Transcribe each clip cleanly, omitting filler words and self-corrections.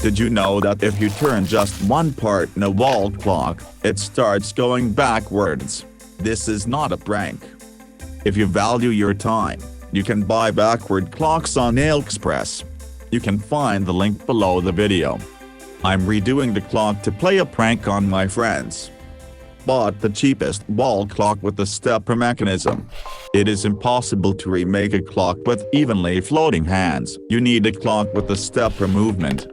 Did you know that if you turn just one part in a wall clock, it starts going backwards? This is not a prank. If you value your time, you can buy backward clocks on Aliexpress. You can find the link below the video. I'm redoing the clock to play a prank on my friends. Bought the cheapest wall clock with the stepper mechanism. It is impossible to remake a clock with evenly floating hands. You need a clock with the stepper movement.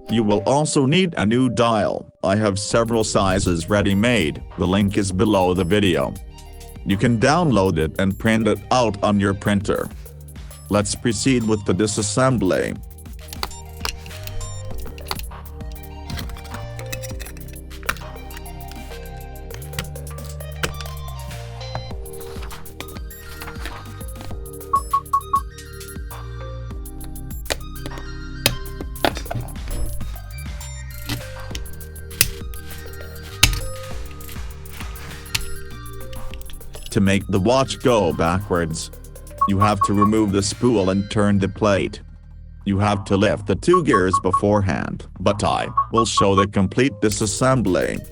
You will also need a new dial. I have several sizes ready-made. The link is below the video. You can download it and print it out on your printer. Let's proceed with the disassembly. To make the watch go backwards, you have to remove the spool and turn the plate. You have to lift the two gears beforehand, but I will show the complete disassembly.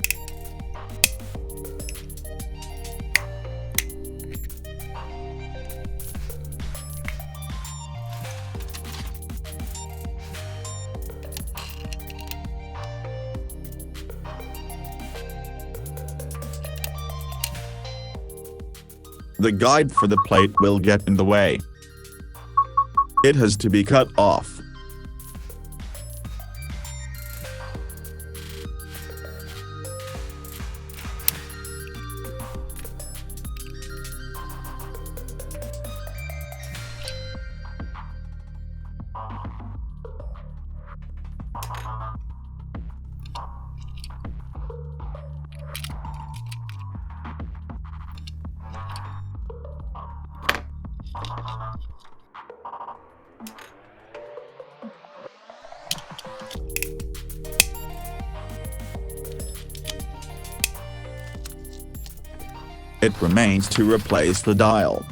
The guide for the plate will get in the way. It has to be cut off. It remains to replace the dial.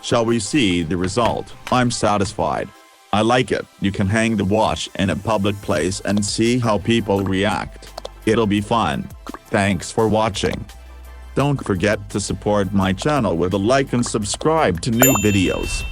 Shall we see the result? I'm satisfied. I like it. You can hang the watch in a public place and see how people react. It'll be fun. Thanks for watching. Don't forget to support my channel with a like and subscribe to new videos.